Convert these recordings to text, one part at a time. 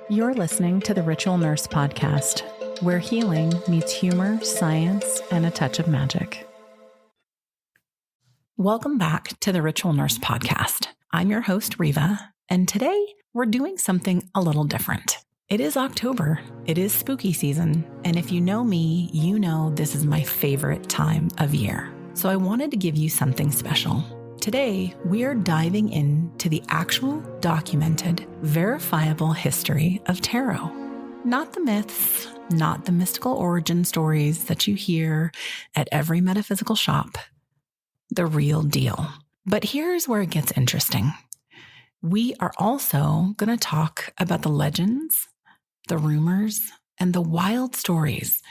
You're listening to the Ritual Nurse Podcast, where healing meets humor, science, and a touch of magic. Welcome back to the Ritual Nurse Podcast. I'm your host, Riva, and today we're doing something a little different. It is October, it is spooky season, and if you know me, you know this is my favorite time of year. So I wanted to give you something special. Today, we are diving into the actual, documented, verifiable history of tarot. Not the myths, not the mystical origin stories that you hear at every metaphysical shop. The real deal. But here's where it gets interesting. We are also going to talk about the legends, the rumors, and the wild stories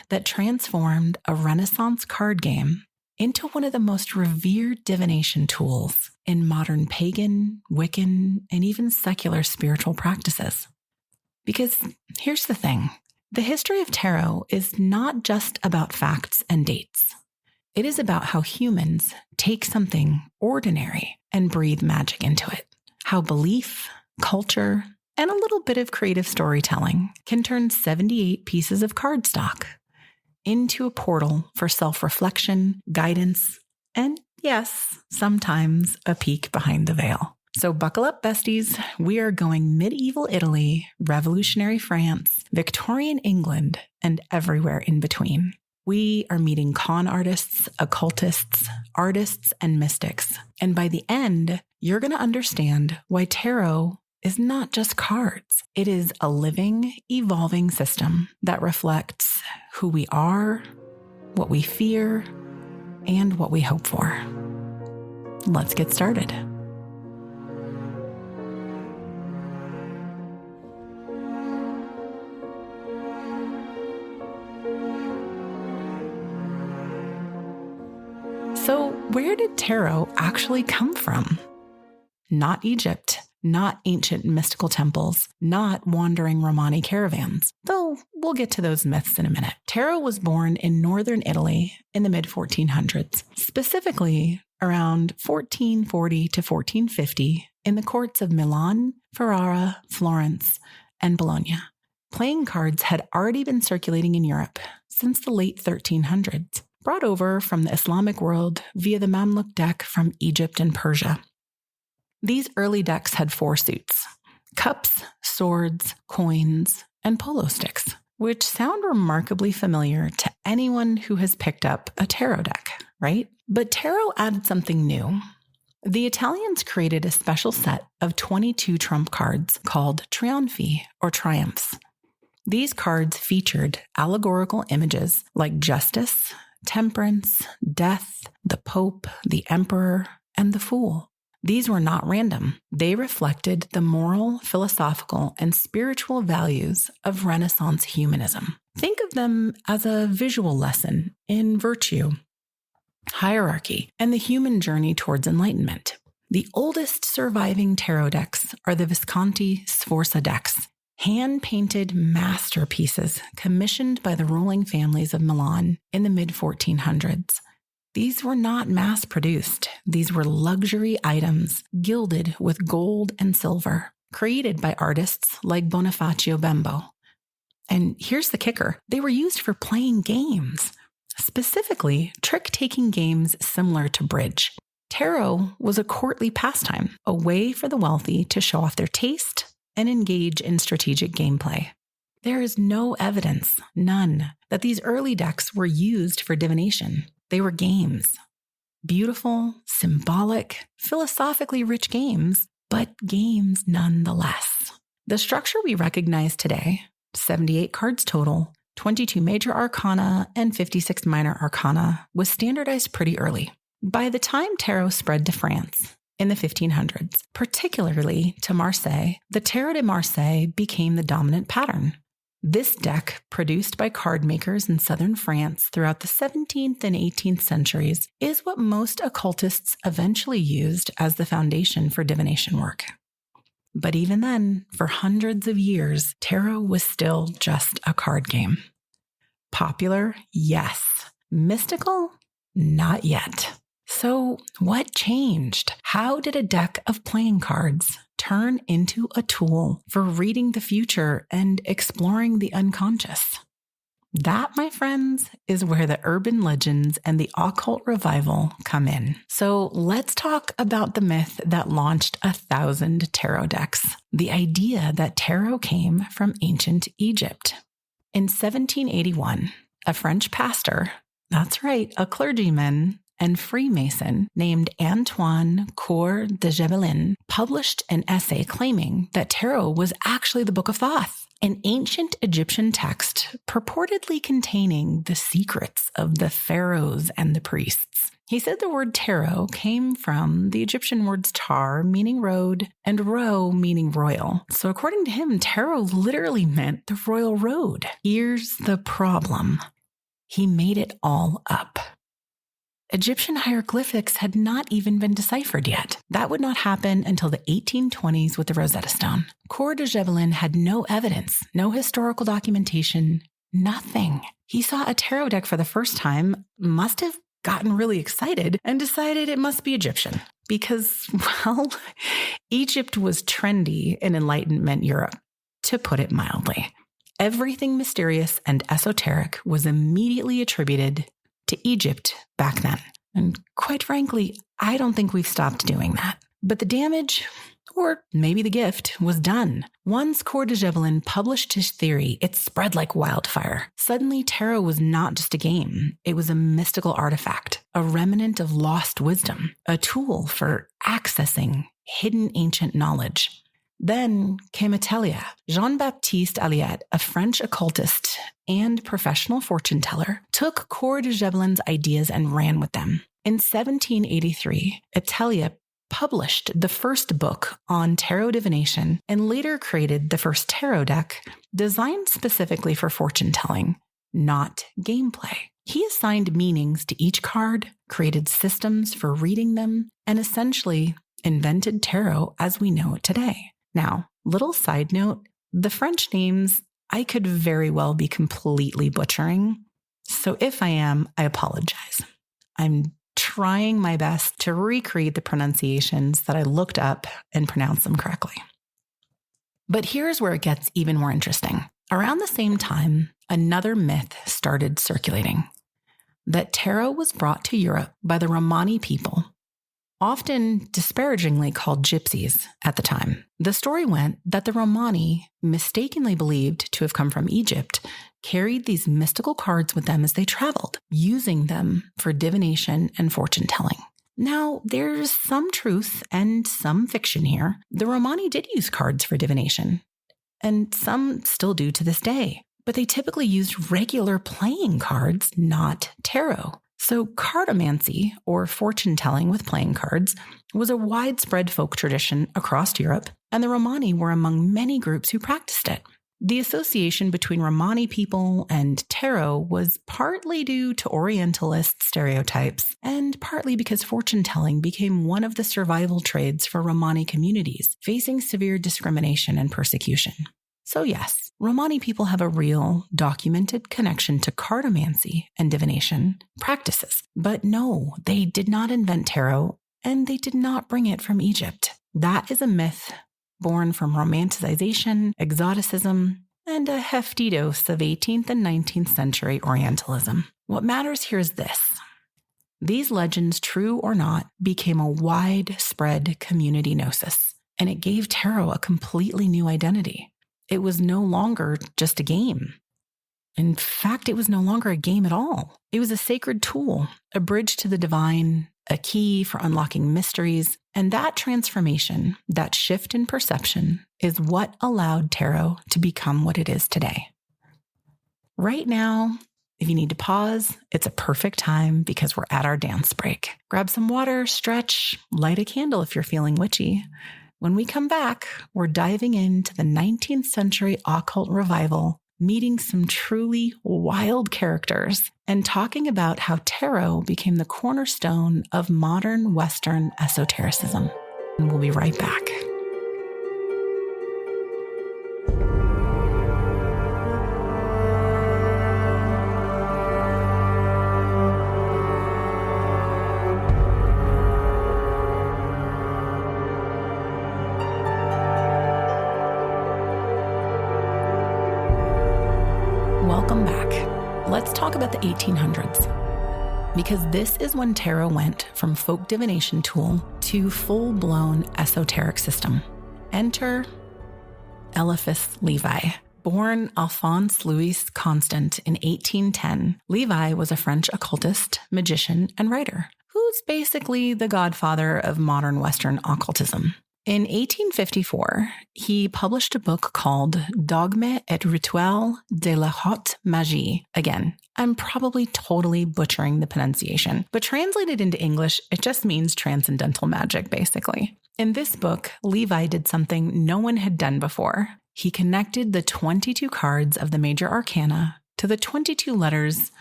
that transformed a Renaissance card game into one of the most revered divination tools in modern pagan, Wiccan, and even secular spiritual practices. Because here's the thing, the history of tarot is not just about facts and dates. It is about how humans take something ordinary and breathe magic into it. How belief, culture, and a little bit of creative storytelling can turn 78 pieces of cardstock into a portal for self-reflection, guidance, and yes, sometimes a peek behind the veil. So buckle up, besties. We are going medieval Italy, revolutionary France, Victorian England, and everywhere in between. We are meeting con artists, occultists, artists, and mystics. And by the end, you're going to understand why tarot is not just cards. It is a living, evolving system that reflects who we are, what we fear, and what we hope for. Let's get started. So, where did tarot actually come from? Not Egypt. Not ancient mystical temples, not wandering Romani caravans, though we'll get to those myths in a minute. Tarot was born in northern Italy in the mid-1400s, specifically around 1440 to 1450 in the courts of Milan, Ferrara, Florence, and Bologna. Playing cards had already been circulating in Europe since the late 1300s, brought over from the Islamic world via the Mamluk deck from Egypt and Persia. These early decks had 4 suits: cups, swords, coins, and polo sticks, which sound remarkably familiar to anyone who has picked up a tarot deck, right? But tarot added something new. The Italians created a special set of 22 trump cards called trionfi, or triumphs. These cards featured allegorical images like justice, temperance, death, the Pope, the Emperor, and the Fool. These were not random. They reflected the moral, philosophical, and spiritual values of Renaissance humanism. Think of them as a visual lesson in virtue, hierarchy, and the human journey towards enlightenment. The oldest surviving tarot decks are the Visconti-Sforza decks, hand-painted masterpieces commissioned by the ruling families of Milan in the mid-1400s. These were not mass-produced. These were luxury items gilded with gold and silver, created by artists like Bonifacio Bembo. And here's the kicker. They were used for playing games, specifically trick-taking games similar to bridge. Tarot was a courtly pastime, a way for the wealthy to show off their taste and engage in strategic gameplay. There is no evidence, none, that these early decks were used for divination. They were games. Beautiful, symbolic, philosophically rich games, but games nonetheless. The structure we recognize today, 78 cards total, 22 major arcana, and 56 minor arcana, was standardized pretty early. By the time tarot spread to France in the 1500s, particularly to Marseille, the Tarot de Marseille became the dominant pattern. This deck, produced by card makers in southern France throughout the 17th and 18th centuries, is what most occultists eventually used as the foundation for divination work. But even then, for hundreds of years, tarot was still just a card game. Popular? Yes. Mystical? Not yet. So So what changed? How did a deck of playing cards turn into a tool for reading the future and exploring the unconscious? That, my friends, is where the urban legends and the occult revival come in. So let's talk about the myth that launched 1,000 tarot decks, the idea that tarot came from ancient Egypt. In 1781, a French pastor, that's right, a clergyman and Freemason named Antoine Court de Gébelin, published an essay claiming that tarot was actually the Book of Thoth, an ancient Egyptian text purportedly containing the secrets of the pharaohs and the priests. He said the word tarot came from the Egyptian words tar, meaning road, and ro, meaning royal. So according to him, tarot literally meant the royal road. Here's the problem. He made it all up. Egyptian hieroglyphics had not even been deciphered yet. That would not happen until the 1820s with the Rosetta Stone. Court de Gébelin had no evidence, no historical documentation, nothing. He saw a tarot deck for the first time, must have gotten really excited, and decided it must be Egyptian. Because, well, Egypt was trendy in Enlightenment Europe, to put it mildly. Everything mysterious and esoteric was immediately attributed to Egypt back then. And quite frankly, I don't think we've stopped doing that. But the damage, or maybe the gift, was done. Once Court de Gébelin published his theory, it spread like wildfire. Suddenly, tarot was not just a game. It was a mystical artifact, a remnant of lost wisdom, a tool for accessing hidden ancient knowledge. Then came Atelier. Jean-Baptiste Alliot, a French occultist and professional fortune teller, took Court de Gébelin's ideas and ran with them. In 1783, Atelier published the first book on tarot divination and later created the first tarot deck designed specifically for fortune telling, not gameplay. He assigned meanings to each card, created systems for reading them, and essentially invented tarot as we know it today. Now, little side note, the French names I could very well be completely butchering. So if I am, I apologize. I'm trying my best to recreate the pronunciations that I looked up and pronounce them correctly. But here's where it gets even more interesting. Around the same time, another myth started circulating, that tarot was brought to Europe by the Romani people, often disparagingly called gypsies at the time. The story went that the Romani, mistakenly believed to have come from Egypt, carried these mystical cards with them as they traveled, using them for divination and fortune telling. Now, there's some truth and some fiction here. The Romani did use cards for divination, and some still do to this day, but they typically used regular playing cards, not tarot. So cartomancy, or fortune telling with playing cards, was a widespread folk tradition across Europe, and the Romani were among many groups who practiced it. The association between Romani people and tarot was partly due to Orientalist stereotypes, and partly because fortune telling became one of the survival trades for Romani communities, facing severe discrimination and persecution. So yes, Romani people have a real, documented connection to cartomancy and divination practices. But no, they did not invent tarot, and they did not bring it from Egypt. That is a myth born from romanticization, exoticism, and a hefty dose of 18th and 19th century Orientalism. What matters here is this. These legends, true or not, became a widespread community gnosis, and it gave tarot a completely new identity. It was no longer just a game. In fact, it was no longer a game at all. It was a sacred tool, a bridge to the divine, a key for unlocking mysteries. And that transformation, that shift in perception, is what allowed tarot to become what it is today. Right now, if you need to pause, it's a perfect time because we're at our dance break. Grab some water, stretch, light a candle if you're feeling witchy. When we come back, we're diving into the 19th century occult revival, meeting some truly wild characters, and talking about how tarot became the cornerstone of modern Western esotericism. And we'll be right back. Welcome back. Let's talk about the 1800s, because this is when tarot went from folk divination tool to full-blown esoteric system. Enter Eliphas Levi. Born Alphonse Louis Constant in 1810, Levi was a French occultist, magician, and writer, who's basically the godfather of modern Western occultism. In 1854, he published a book called Dogmes et Rituels de la Haute Magie. Again, I'm probably totally butchering the pronunciation, but translated into English, it just means transcendental magic, basically. In this book, Levi did something no one had done before. He connected the 22 cards of the major arcana to the 22 letters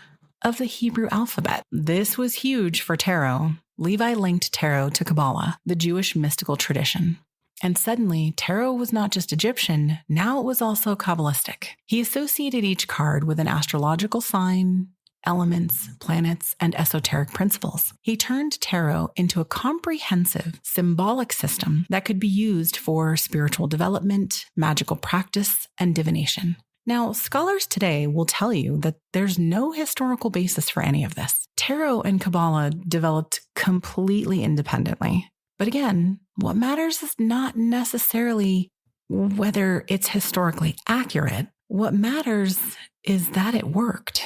of the Hebrew alphabet. This was huge for tarot. Levi linked tarot to Kabbalah, the Jewish mystical tradition. And suddenly, tarot was not just Egyptian, now it was also Kabbalistic. He associated each card with an astrological sign, elements, planets, and esoteric principles. He turned tarot into a comprehensive, symbolic system that could be used for spiritual development, magical practice, and divination. Now, scholars today will tell you that there's no historical basis for any of this. Tarot and Kabbalah developed completely independently. But again, what matters is not necessarily whether it's historically accurate. What matters is that it worked.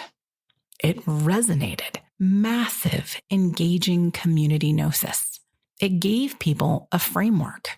It resonated. Massive, engaging community gnosis. It gave people a framework,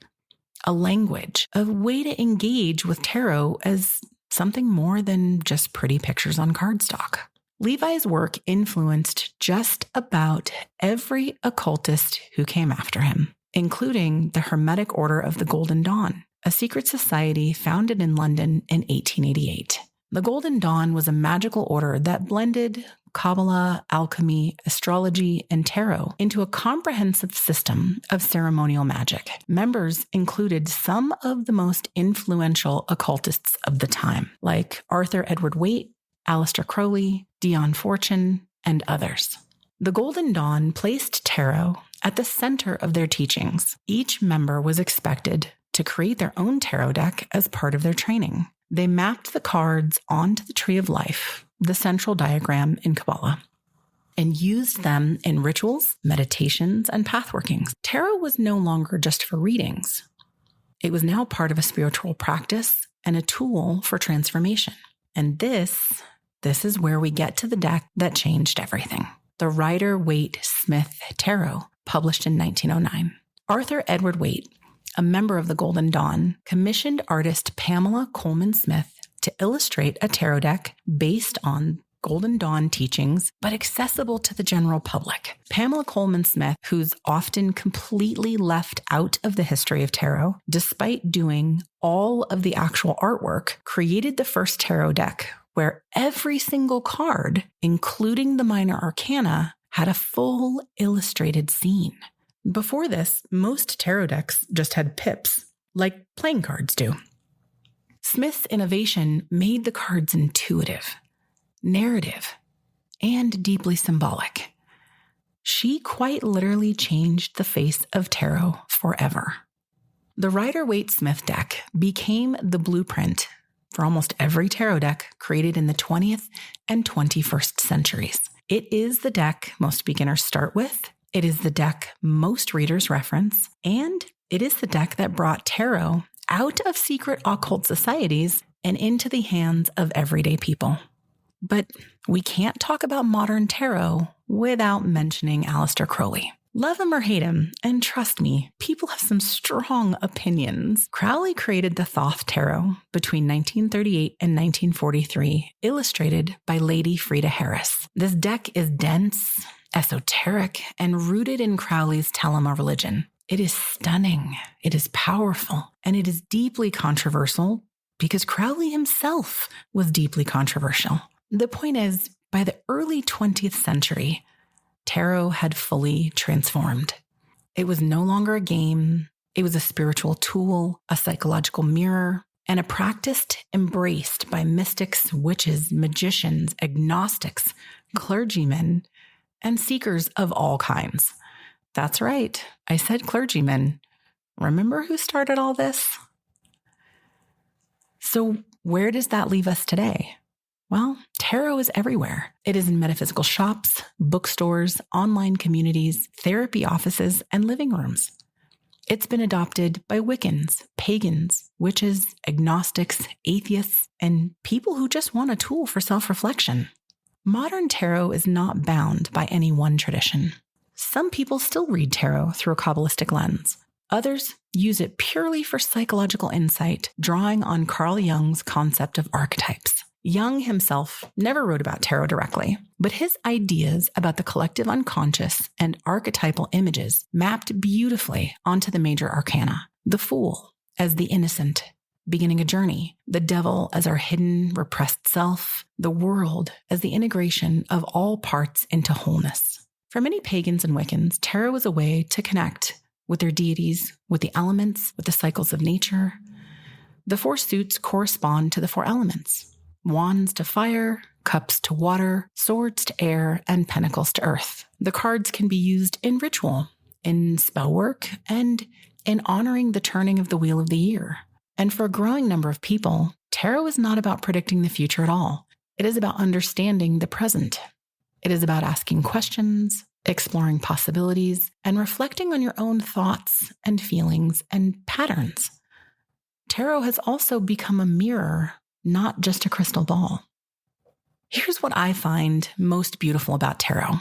a language, a way to engage with tarot as something more than just pretty pictures on cardstock. Levi's work influenced just about every occultist who came after him, including the Hermetic Order of the Golden Dawn, a secret society founded in London in 1888. The Golden Dawn was a magical order that blended Kabbalah, alchemy, astrology, and tarot into a comprehensive system of ceremonial magic. Members included some of the most influential occultists of the time, like Arthur Edward Waite, Aleister Crowley, Dion Fortune, and others. The Golden Dawn placed tarot at the center of their teachings. Each member was expected to create their own tarot deck as part of their training. They mapped the cards onto the Tree of Life, the central diagram in Kabbalah, and used them in rituals, meditations, and pathworkings. Tarot was no longer just for readings. It was now part of a spiritual practice and a tool for transformation. And this is where we get to the deck that changed everything. The Rider-Waite-Smith Tarot, published in 1909. Arthur Edward Waite, a member of the Golden Dawn, commissioned artist Pamela Colman Smith to illustrate a tarot deck based on Golden Dawn teachings, but accessible to the general public. Pamela Colman Smith, who's often completely left out of the history of tarot, despite doing all of the actual artwork, created the first tarot deck where every single card, including the minor arcana, had a full illustrated scene. Before this, most tarot decks just had pips, like playing cards do. Smith's innovation made the cards intuitive, narrative, and deeply symbolic. She quite literally changed the face of tarot forever. The Rider-Waite-Smith deck became the blueprint for almost every tarot deck created in the 20th and 21st centuries. It is the deck most beginners start with. It is the deck most readers reference, and it is the deck that brought tarot out of secret occult societies and into the hands of everyday people. But we can't talk about modern tarot without mentioning Aleister Crowley. Love him or hate him, and trust me, people have some strong opinions. Crowley created the Thoth Tarot between 1938 and 1943, illustrated by Lady Frida Harris. This deck is dense, esoteric, and rooted in Crowley's Telema religion. It is stunning, it is powerful, and it is deeply controversial because Crowley himself was deeply controversial. The point is, by the early 20th century, tarot had fully transformed. It was no longer a game. It was a spiritual tool, a psychological mirror, and a practice embraced by mystics, witches, magicians, agnostics, clergymen, and seekers of all kinds. That's right. I said clergymen. Remember who started all this? So where does that leave us today? Well, tarot is everywhere. It is in metaphysical shops, bookstores, online communities, therapy offices, and living rooms. It's been adopted by Wiccans, pagans, witches, agnostics, atheists, and people who just want a tool for self-reflection. Modern tarot is not bound by any one tradition. Some people still read tarot through a Kabbalistic lens. Others use it purely for psychological insight, drawing on Carl Jung's concept of archetypes. Jung himself never wrote about tarot directly, but his ideas about the collective unconscious and archetypal images mapped beautifully onto the major arcana. The Fool as the innocent, beginning a journey, the devil as our hidden, repressed self, the world as the integration of all parts into wholeness. For many pagans and Wiccans, tarot is a way to connect with their deities, with the elements, with the cycles of nature. The 4 suits correspond to the 4 elements. Wands to fire, cups to water, swords to air, and pentacles to earth. The cards can be used in ritual, in spell work, and in honoring the turning of the wheel of the year. And for a growing number of people, tarot is not about predicting the future at all. It is about understanding the present. It is about asking questions, exploring possibilities, and reflecting on your own thoughts and feelings and patterns. Tarot has also become a mirror, not just a crystal ball. Here's what I find most beautiful about tarot.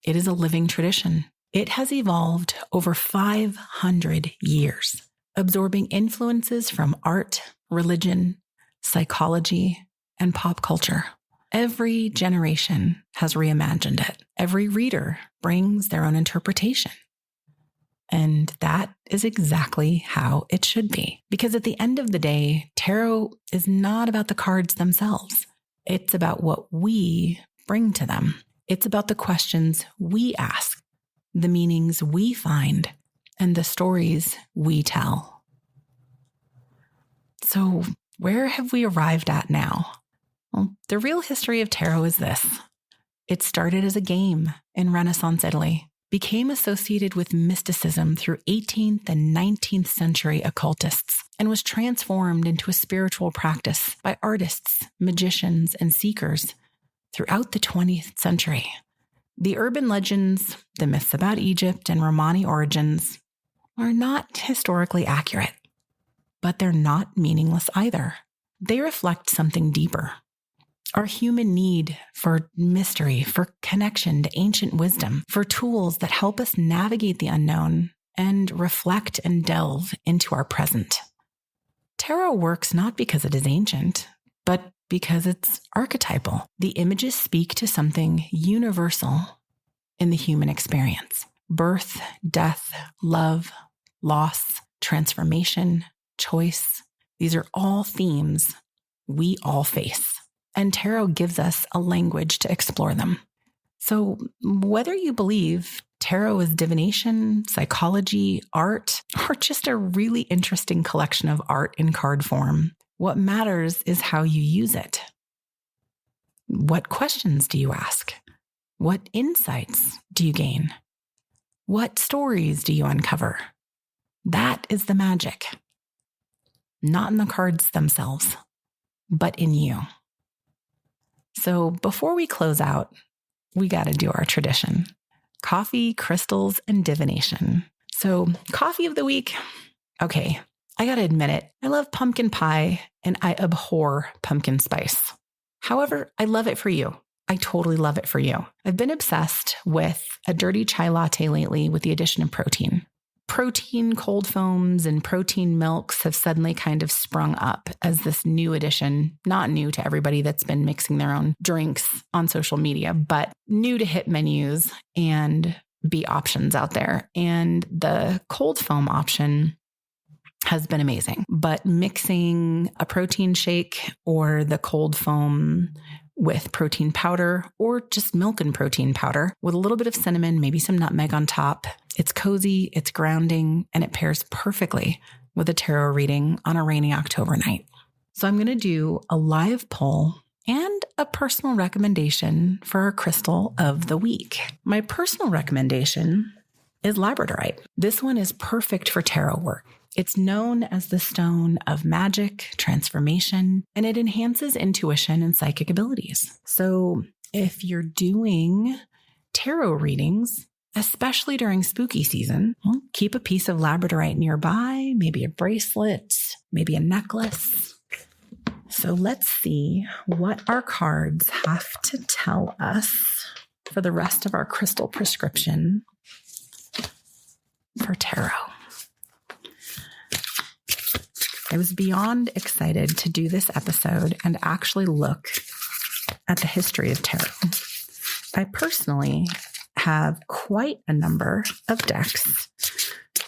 It is a living tradition. It has evolved over 500 years, absorbing influences from art, religion, psychology, and pop culture. Every generation has reimagined it. Every reader brings their own interpretation. And that is exactly how it should be. Because at the end of the day, tarot is not about the cards themselves. It's about what we bring to them. It's about the questions we ask, the meanings we find, and the stories we tell. So where have we arrived at now? Well, the real history of tarot is this. It started as a game in Renaissance Italy, became associated with mysticism through 18th and 19th century occultists, and was transformed into a spiritual practice by artists, magicians, and seekers throughout the 20th century. The urban legends, the myths about Egypt and Romani origins are not historically accurate, but they're not meaningless either. They reflect something deeper. Our human need for mystery, for connection to ancient wisdom, for tools that help us navigate the unknown and reflect and delve into our present. Tarot works not because it is ancient, but because it's archetypal. The images speak to something universal in the human experience. Birth, death, love, loss, transformation, choice. These are all themes we all face. And tarot gives us a language to explore them. So whether you believe tarot is divination, psychology, art, or just a really interesting collection of art in card form, what matters is how you use it. What questions do you ask? What insights do you gain? What stories do you uncover? That is the magic. Not in the cards themselves, but in you. So before we close out, we got to do our tradition. Coffee, crystals, and divination. So coffee of the week. Okay, I got to admit it. I love pumpkin pie and I abhor pumpkin spice. However, I love it for you. I totally love it for you. I've been obsessed with a dirty chai latte lately with the addition of protein. Protein cold foams and protein milks have suddenly kind of sprung up as this new addition, not new to everybody that's been mixing their own drinks on social media, but new to hit menus and be options out there. And the cold foam option has been amazing, but mixing a protein shake or the cold foam with protein powder or just milk and protein powder with a little bit of cinnamon, maybe some nutmeg on top. It's cozy, it's grounding, and it pairs perfectly with a tarot reading on a rainy October night. So I'm going to do a live poll and a personal recommendation for our crystal of the week. My personal recommendation is labradorite. This one is perfect for tarot work. It's known as the stone of magic, transformation, and it enhances intuition and psychic abilities. So if you're doing tarot readings, especially during spooky season, well, keep a piece of labradorite nearby, maybe a bracelet, maybe a necklace. So let's see what our cards have to tell us for the rest of our crystal prescription for tarot. I was beyond excited to do this episode and actually look at the history of tarot. I personally have quite a number of decks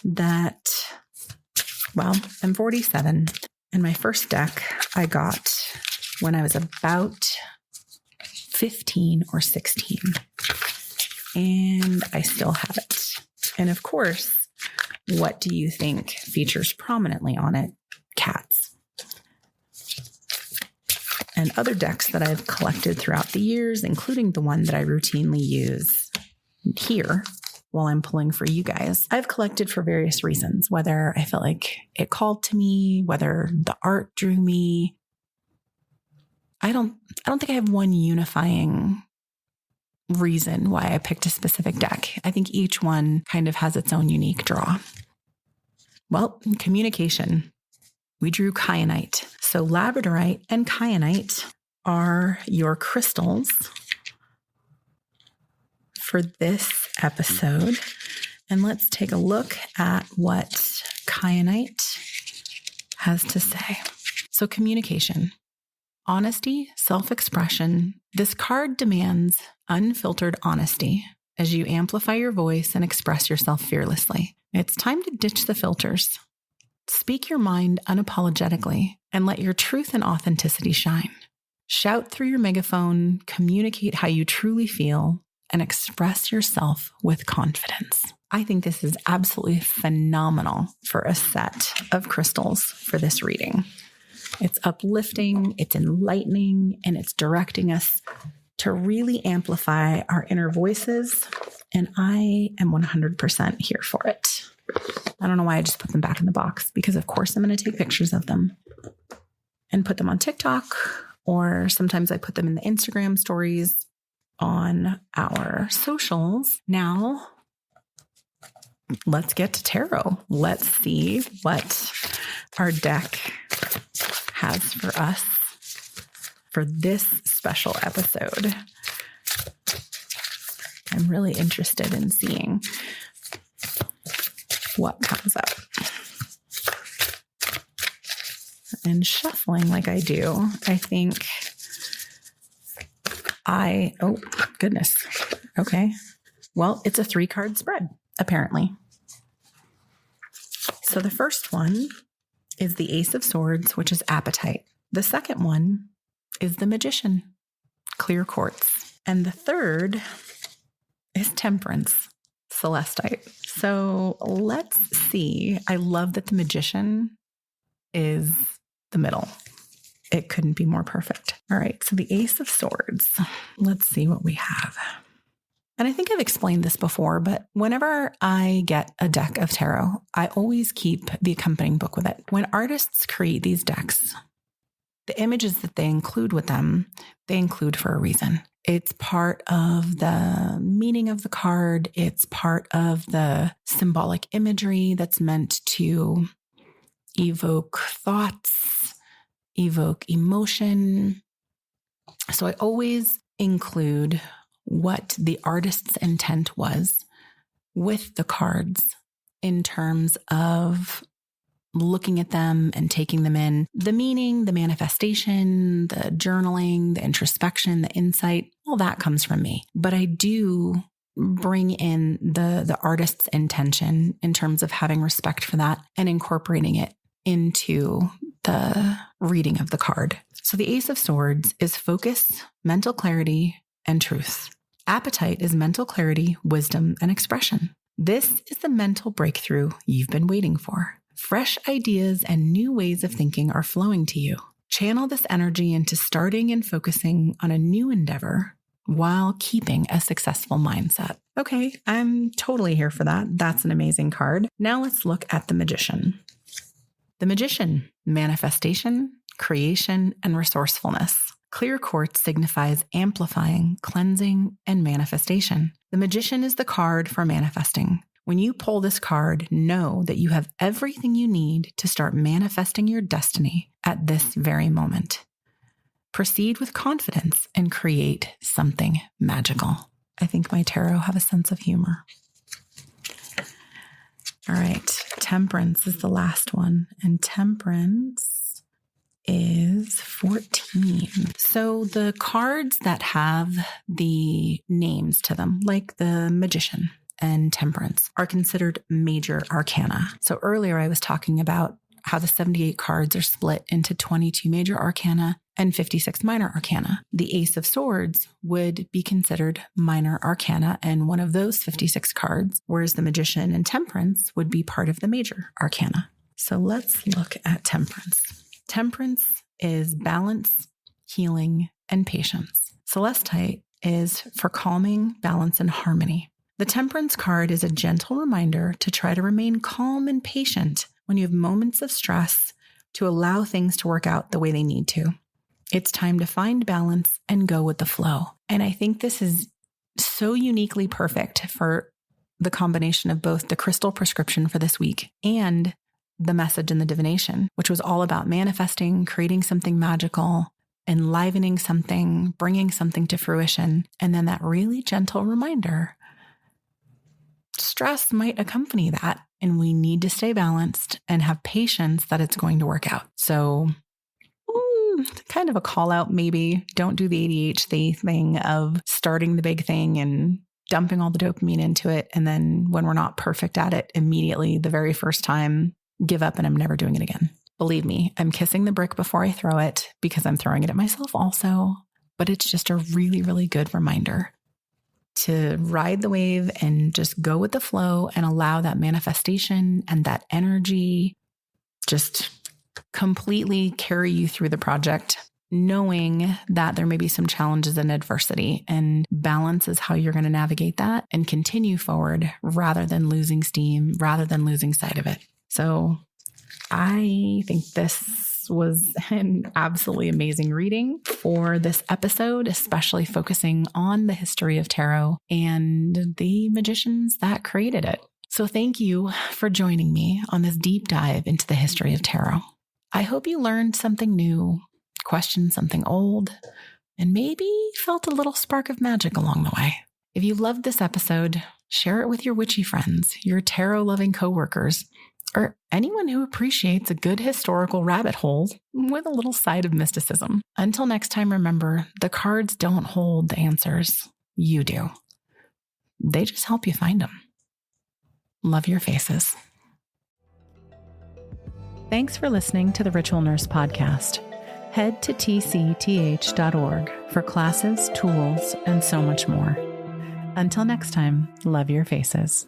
that, well, I'm 47, and my first deck I got when I was about 15 or 16, and I still have it. And of course, what do you think features prominently on it? Cats. And other decks that I've collected throughout the years, including the one that I routinely use here while I'm pulling for you guys, I've collected for various reasons, whether I felt like it called to me, whether the art drew me. I don't think I have one unifying reason why I picked a specific deck. I think each one kind of has its own unique draw. Well, communication. We drew kyanite. So labradorite and kyanite are your crystals for this episode. And let's take a look at what kyanite has to say. So communication, honesty, self-expression. This card demands unfiltered honesty as you amplify your voice and express yourself fearlessly. It's time to ditch the filters. Speak your mind unapologetically and let your truth and authenticity shine. Shout through your megaphone, communicate how you truly feel, and express yourself with confidence. I think this is absolutely phenomenal for a set of crystals for this reading. It's uplifting, it's enlightening, and it's directing us to really amplify our inner voices. And I am 100% here for it. I don't know why I just put them back in the box, because of course I'm going to take pictures of them and put them on TikTok, or sometimes I put them in the Instagram stories on our socials. Now, let's get to tarot. Let's see what our deck has for us for this special episode. I'm really interested in seeing what comes up. And shuffling like I do, I think oh goodness. Okay. Well, it's a 3-card spread, apparently. So the first one is the Ace of Swords, which is appetite. The second one is the Magician, clear quartz. And the third is Temperance, celestite. So let's see. I love that the Magician is the middle. It couldn't be more perfect. All right. So the Ace of Swords. Let's see what we have. And I think I've explained this before, but whenever I get a deck of tarot, I always keep the accompanying book with it. When artists create these decks, the images that they include with them, they include for a reason. It's part of the meaning of the card. It's part of the symbolic imagery that's meant to evoke thoughts, evoke emotion. So I always include what the artist's intent was with the cards in terms of looking at them and taking them in. The meaning, the manifestation, the journaling, the introspection, the insight, all that comes from me. But I do bring in the artist's intention in terms of having respect for that and incorporating it into the reading of the card. So the Ace of Swords is focus, mental clarity, and truth. Appetite is mental clarity, wisdom, and expression. This is the mental breakthrough you've been waiting for. Fresh ideas and new ways of thinking are flowing to you. Channel this energy into starting and focusing on a new endeavor while keeping a successful mindset. Okay, I'm totally here for that. That's an amazing card. Now let's look at the Magician. The Magician, manifestation, creation, and resourcefulness. Clear quartz signifies amplifying, cleansing, and manifestation. The Magician is the card for manifesting. When you pull this card, know that you have everything you need to start manifesting your destiny at this very moment. Proceed with confidence and create something magical. I think my tarot have a sense of humor. All right, Temperance is the last one, and Temperance is 14. So the cards that have the names to them, like the Magician and Temperance, are considered major arcana. So earlier I was talking about how the 78 cards are split into 22 major arcana and 56 minor arcana. The Ace of Swords would be considered minor arcana and one of those 56 cards, whereas the Magician and Temperance would be part of the major arcana. So let's look at Temperance. Temperance is balance, healing, and patience. Celestite is for calming, balance, and harmony. The Temperance card is a gentle reminder to try to remain calm and patient when you have moments of stress, to allow things to work out the way they need to. It's time to find balance and go with the flow. And I think this is so uniquely perfect for the combination of both the crystal prescription for this week and the message in the divination, which was all about manifesting, creating something magical, enlivening something, bringing something to fruition. And then that really gentle reminder, stress might accompany that, and we need to stay balanced and have patience that it's going to work out. So kind of a call out, maybe don't do the ADHD thing of starting the big thing and dumping all the dopamine into it. And then when we're not perfect at it, immediately the very first time, give up and I'm never doing it again. Believe me, I'm kissing the brick before I throw it because I'm throwing it at myself also. But it's just a really, really good reminder to ride the wave and just go with the flow and allow that manifestation and that energy just completely carry you through the project, knowing that there may be some challenges and adversity, and balance is how you're going to navigate that and continue forward rather than losing steam, rather than losing sight of it. So I think this was an absolutely amazing reading for this episode, especially focusing on the history of tarot and the magicians that created it. So thank you for joining me on this deep dive into the history of tarot. I hope you learned something new, questioned something old, and maybe felt a little spark of magic along the way. If you loved this episode, share it with your witchy friends, your tarot-loving coworkers, or anyone who appreciates a good historical rabbit hole with a little side of mysticism. Until next time, remember, the cards don't hold the answers. You do. They just help you find them. Love your faces. Thanks for listening to the Ritual Nurse Podcast. Head to tcth.org for classes, tools, and so much more. Until next time, love your faces.